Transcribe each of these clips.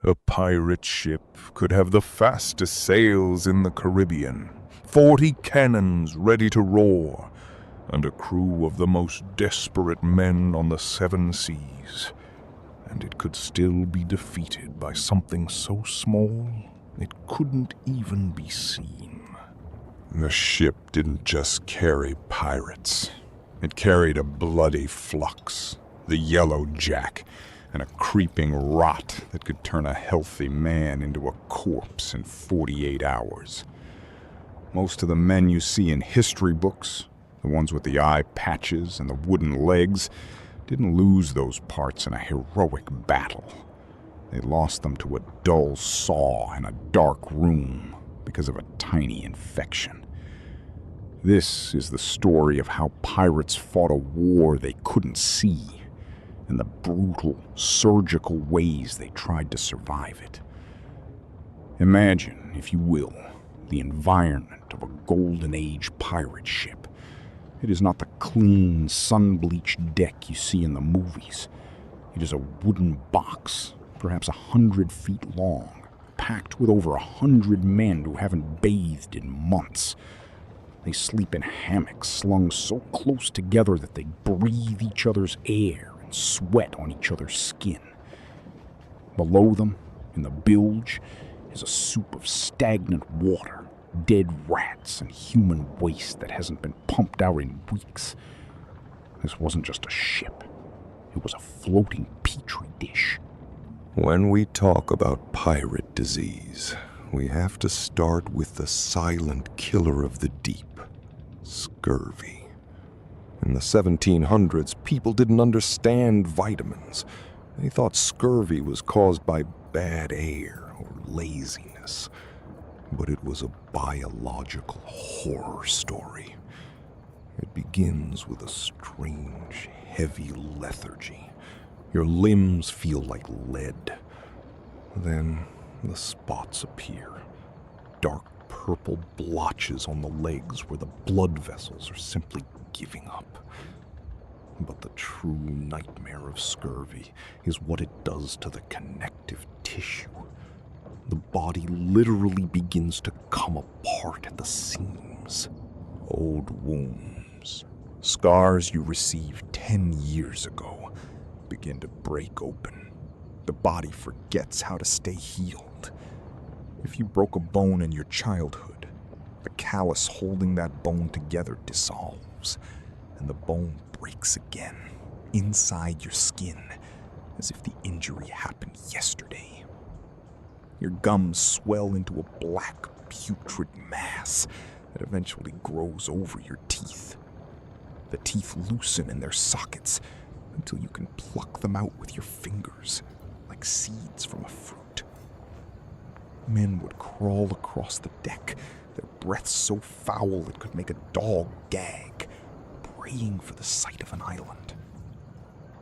A pirate ship could have the fastest sails in the Caribbean, 40 cannons ready to roar, and a crew of the most desperate men on the 7 seas. And it could still be defeated by something so small it couldn't even be seen. The ship didn't just carry pirates. It carried a bloody Flux, the Yellow Jack, and a creeping rot that could turn a healthy man into a corpse in 48 hours. Most of the men you see in history books, the ones with the eye patches and the wooden legs, didn't lose those parts in a heroic battle. They lost them to a dull saw in a dark room because of a tiny infection. This is the story of how pirates fought a war they couldn't see, and the brutal, surgical ways they tried to survive it. Imagine, if you will, the environment of a Golden Age pirate ship. It is not the clean, sun-bleached deck you see in the movies. It is a wooden box, perhaps 100 feet long, packed with over 100 men who haven't bathed in months. They sleep in hammocks slung so close together that they breathe each other's air and sweat on each other's skin. Below them, in the bilge, is a soup of stagnant water, dead rats, and human waste that hasn't been pumped out in weeks. This wasn't just a ship. It was a floating petri dish. When we talk about pirate disease, we have to start with the silent killer of the deep, scurvy. In the 1700s, people didn't understand vitamins. They thought scurvy was caused by bad air or laziness. But it was a biological horror story. It begins with a strange, heavy lethargy. Your limbs feel like lead. Then the spots appear. Dark purple blotches on the legs where the blood vessels are simply giving up. But the true nightmare of scurvy is what it does to the connective tissue. The body literally begins to come apart at the seams. Old wounds, scars you received 10 years ago, begin to break open. The body forgets how to stay healed. If you broke a bone in your childhood, the callus holding that bone together dissolves, and the bone breaks again, inside your skin, as if the injury happened yesterday. Your gums swell into a black, putrid mass that eventually grows over your teeth. The teeth loosen in their sockets until you can pluck them out with your fingers, like seeds from a fruit. Men would crawl across the deck, their breath so foul it could make a dog gag, praying for the sight of an island.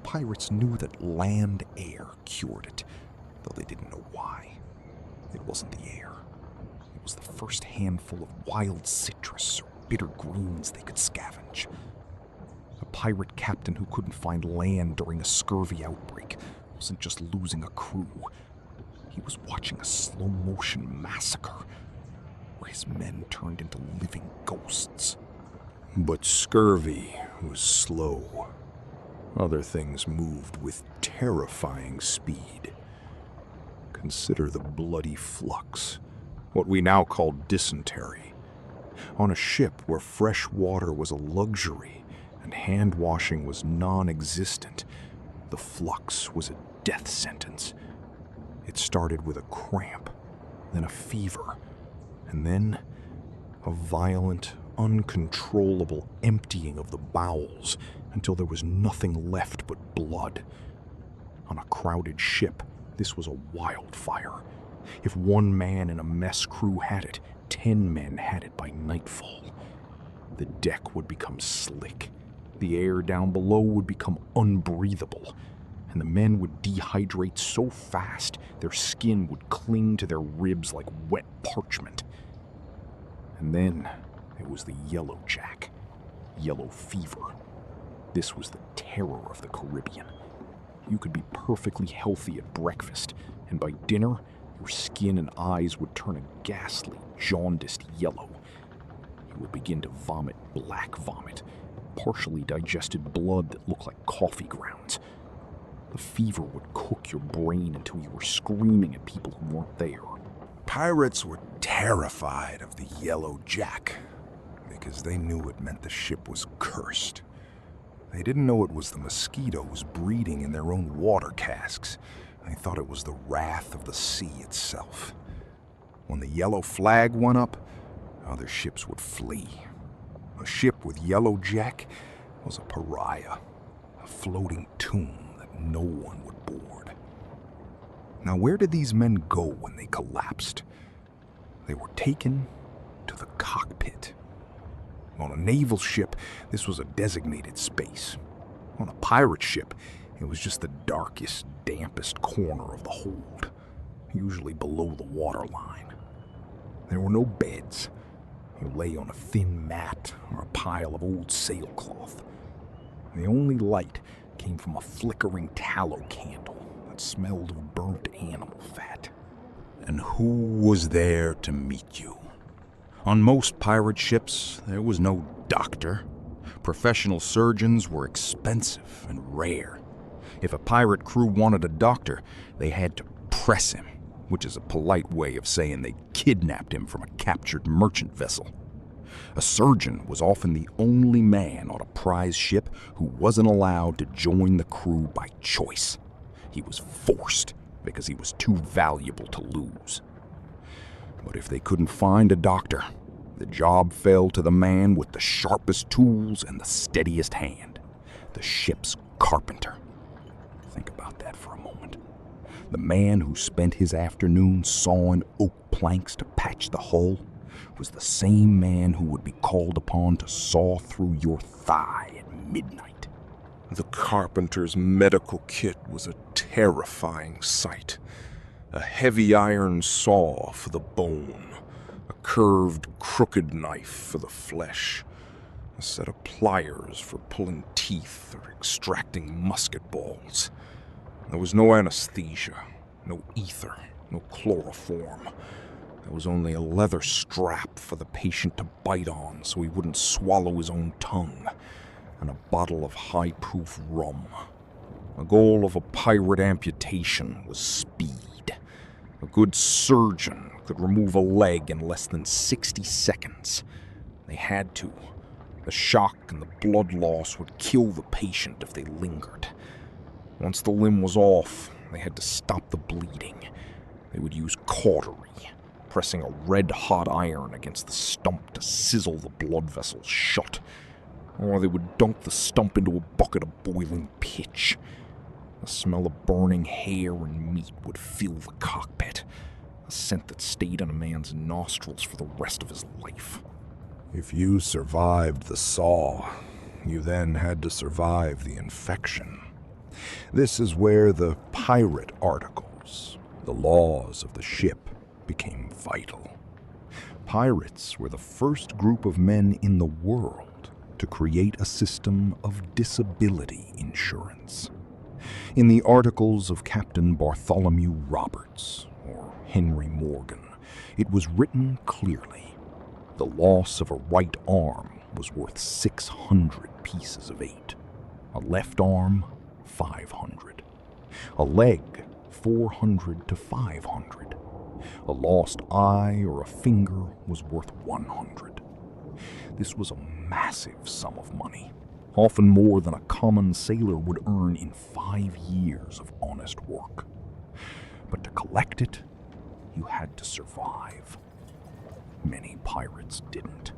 Pirates knew that land air cured it, though they didn't know why. It wasn't the air. It was the first handful of wild citrus or bitter greens they could scavenge. A pirate captain who couldn't find land during a scurvy outbreak wasn't just losing a crew. He was watching a slow-motion massacre where his men turned into living ghosts. But scurvy was slow. Other things moved with terrifying speed. Consider the bloody Flux, what we now call dysentery. On a ship where fresh water was a luxury and hand washing was non-existent, the Flux was a death sentence. It started with a cramp, then a fever, and then a violent, uncontrollable emptying of the bowels until there was nothing left but blood. On a crowded ship, this was a wildfire. If one man in a mess crew had it, 10 men had it by nightfall. The deck would become slick. The air down below would become unbreathable, and the men would dehydrate so fast their skin would cling to their ribs like wet parchment. And then there was the Yellow Jack, yellow fever. This was the terror of the Caribbean. You could be perfectly healthy at breakfast and by dinner, your skin and eyes would turn a ghastly, jaundiced yellow. You would begin to vomit black vomit, partially digested blood that looked like coffee grounds. The fever would cook your brain until you were screaming at people who weren't there. Pirates were terrified of the Yellow Jack because they knew it meant the ship was cursed. They didn't know it was the mosquitoes breeding in their own water casks. They thought it was the wrath of the sea itself. When the yellow flag went up, other ships would flee. A ship with Yellow Jack was a pariah, a floating tomb that no one would board. Now, where did these men go when they collapsed? They were taken to the cockpit. On a naval ship, this was a designated space. On a pirate ship, it was just the darkest, dampest corner of the hold, usually below the waterline. There were no beds. You lay on a thin mat or a pile of old sailcloth. The only light came from a flickering tallow candle that smelled of burnt animal fat. And who was there to meet you? On most pirate ships, there was no doctor. Professional surgeons were expensive and rare. If a pirate crew wanted a doctor, they had to press him, which is a polite way of saying they kidnapped him from a captured merchant vessel. A surgeon was often the only man on a prize ship who wasn't allowed to join the crew by choice. He was forced because he was too valuable to lose. But if they couldn't find a doctor, the job fell to the man with the sharpest tools and the steadiest hand, the ship's carpenter. Think about that for a moment. The man who spent his afternoon sawing oak planks to patch the hull was the same man who would be called upon to saw through your thigh at midnight. The carpenter's medical kit was a terrifying sight. A heavy iron saw for the bone, a curved, crooked knife for the flesh, a set of pliers for pulling teeth or extracting musket balls. There was no anesthesia, no ether, no chloroform. There was only a leather strap for the patient to bite on so he wouldn't swallow his own tongue, and a bottle of high-proof rum. The goal of a pirate amputation was speed. A good surgeon could remove a leg in less than 60 seconds. They had to. The shock and the blood loss would kill the patient if they lingered. Once the limb was off, they had to stop the bleeding. They would use cautery, pressing a red-hot iron against the stump to sizzle the blood vessels shut. Or they would dunk the stump into a bucket of boiling pitch. The smell of burning hair and meat would fill the cockpit, a scent that stayed on a man's nostrils for the rest of his life. If you survived the saw, you then had to survive the infection. This is where the pirate articles, the laws of the ship, became vital. Pirates were the first group of men in the world to create a system of disability insurance. In the articles of Captain Bartholomew Roberts, or Henry Morgan, it was written clearly. The loss of a right arm was worth 600 pieces of 8. A left arm, 500. A leg, 400 to 500. A lost eye or a finger was worth 100. This was a massive sum of money, often more than a common sailor would earn in 5 years of honest work. But to collect it, you had to survive. Many pirates didn't.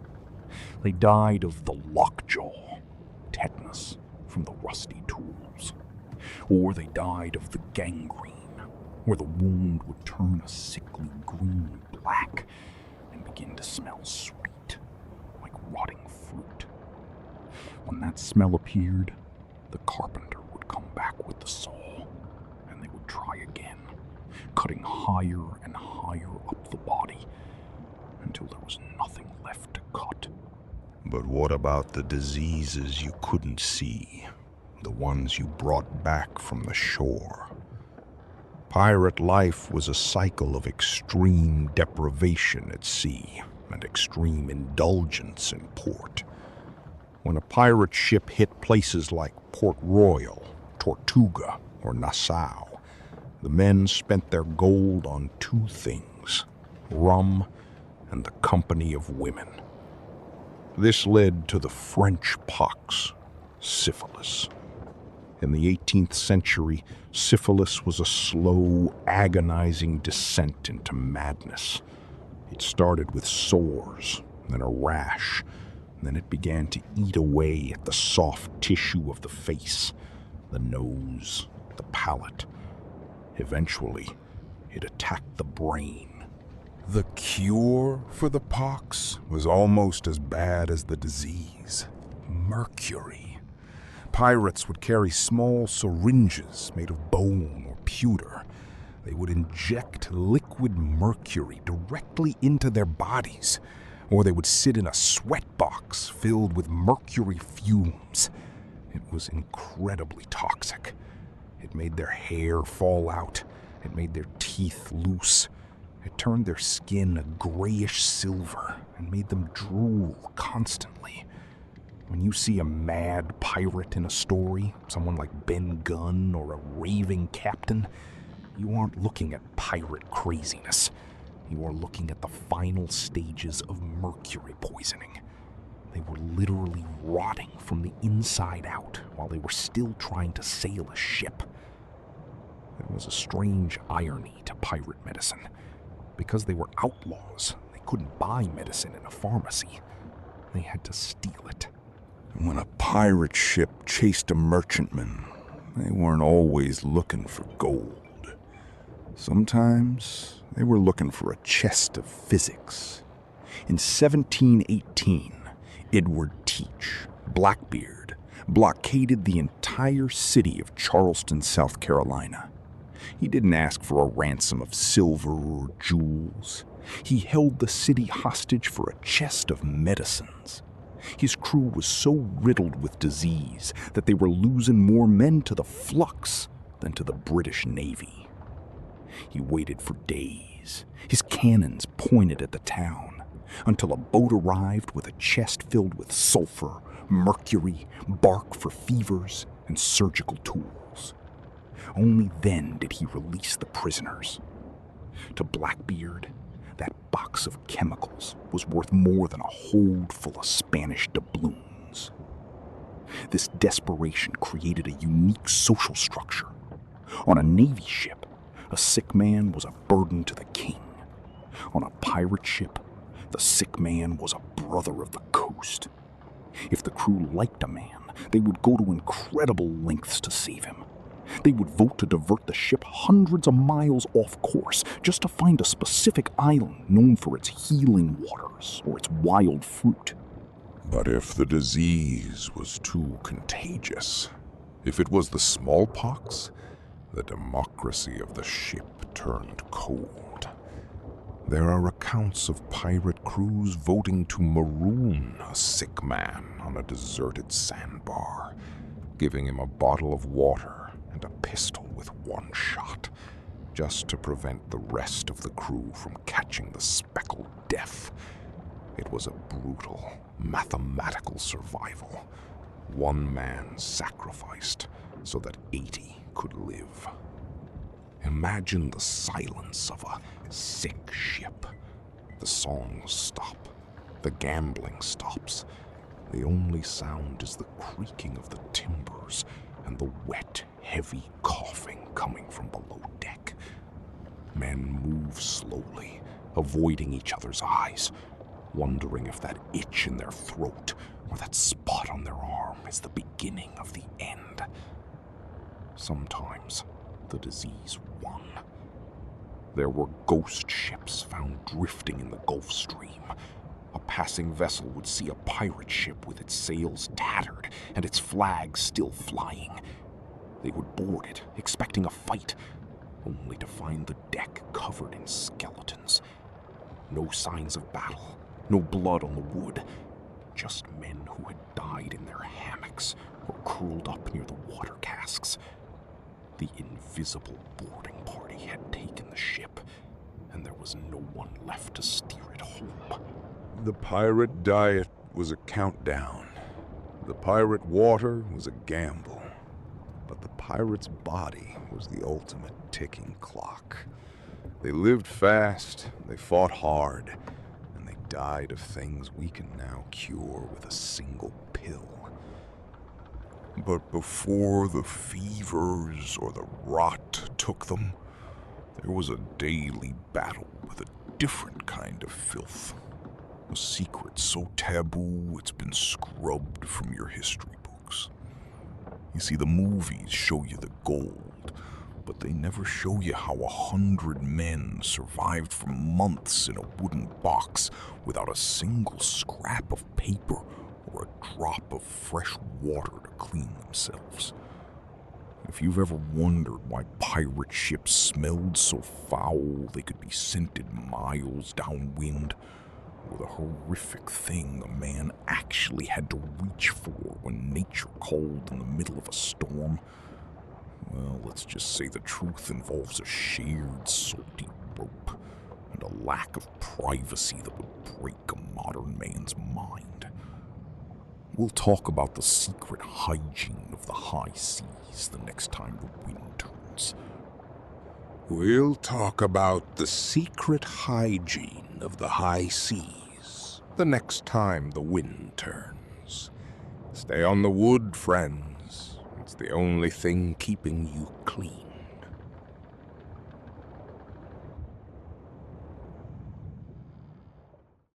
They died of the lockjaw, tetanus from the rusty tools. Or they died of the gangrene, where the wound would turn a sickly green-black and begin to smell sweet, like rotting fruit. When that smell appeared, the carpenter would come back with the saw, and they would try again, cutting higher and higher up the body until there was nothing left to cut. But what about the diseases you couldn't see, the ones you brought back from the shore? Pirate life was a cycle of extreme deprivation at sea and extreme indulgence in port. When a pirate ship hit places like Port Royal, Tortuga, or Nassau, the men spent their gold on two things: rum and the company of women. This led to the French pox, syphilis. In the 18th century, syphilis was a slow, agonizing descent into madness. It started with sores, then a rash, and then it began to eat away at the soft tissue of the face, the nose, the palate. Eventually, it attacked the brain. The cure for the pox was almost as bad as the disease: mercury. Pirates would carry small syringes made of bone or pewter. They would inject liquid mercury directly into their bodies, or they would sit in a sweat box filled with mercury fumes. It was incredibly toxic. It made their hair fall out. It made their teeth loose. It turned their skin a grayish silver and made them drool constantly. When you see a mad pirate in a story, someone like Ben Gunn or a raving captain, you aren't looking at pirate craziness. You are looking at the final stages of mercury poisoning. They were literally rotting from the inside out while they were still trying to sail a ship. There was a strange irony to pirate medicine. Because they were outlaws, they couldn't buy medicine in a pharmacy. They had to steal it. When a pirate ship chased a merchantman, they weren't always looking for gold. Sometimes they were looking for a chest of physics. In 1718, Edward Teach, Blackbeard, blockaded the entire city of Charleston, South Carolina. He didn't ask for a ransom of silver or jewels. He held the city hostage for a chest of medicines. His crew was so riddled with disease that they were losing more men to the Flux than to the British Navy. He waited for days, his cannons pointed at the town, until a boat arrived with a chest filled with sulfur, mercury, bark for fevers, and surgical tools. Only then did he release the prisoners. To Blackbeard, that box of chemicals was worth more than a hold full of Spanish doubloons. This desperation created a unique social structure. On a Navy ship, a sick man was a burden to the king. On a pirate ship, the sick man was a brother of the coast. If the crew liked a man, they would go to incredible lengths to save him. They would vote to divert the ship hundreds of miles off course just to find a specific island known for its healing waters or its wild fruit. But if the disease was too contagious, if it was the smallpox, the democracy of the ship turned cold. There are accounts of pirate crews voting to maroon a sick man on a deserted sandbar, giving him a bottle of water and a pistol with one shot, just to prevent the rest of the crew from catching the speckled death. It was a brutal, mathematical survival. One man sacrificed so that 80 could live. Imagine the silence of a sick ship. The songs stop. The gambling stops. The only sound is the creaking of the timbers and the wet, heavy coughing coming from below deck. Men move slowly, avoiding each other's eyes, wondering if that itch in their throat or that spot on their arm is the beginning of the end. Sometimes the disease won. There were ghost ships found drifting in the Gulf Stream. A passing vessel would see a pirate ship with its sails tattered and its flag still flying. They would board it, expecting a fight, only to find the deck covered in skeletons. No signs of battle, no blood on the wood, just men who had died in their hammocks or curled up near the water casks. The invisible boarding party had taken the ship, and there was no one left to steer it home. The pirate diet was a countdown. The pirate water was a gamble. But the pirate's body was the ultimate ticking clock. They lived fast, they fought hard, and they died of things we can now cure with a single pill. But before the fevers or the rot took them, there was a daily battle with a different kind of filth. A secret so taboo it's been scrubbed from your history books. You see, the movies show you the gold, but they never show you how 100 men survived for months in a wooden box without a single scrap of paper or a drop of fresh water to clean themselves. If you've ever wondered why pirate ships smelled so foul they could be scented miles downwind, or the horrific thing a man actually had to reach for when nature called in the middle of a storm, well, let's just say the truth involves a shared salty rope and a lack of privacy that would break a modern man's mind. We'll talk about the secret hygiene of the high seas the next time the wind turns. We'll talk about the secret hygiene of the high seas the next time the wind turns. Stay on the wood, friends. It's the only thing keeping you clean.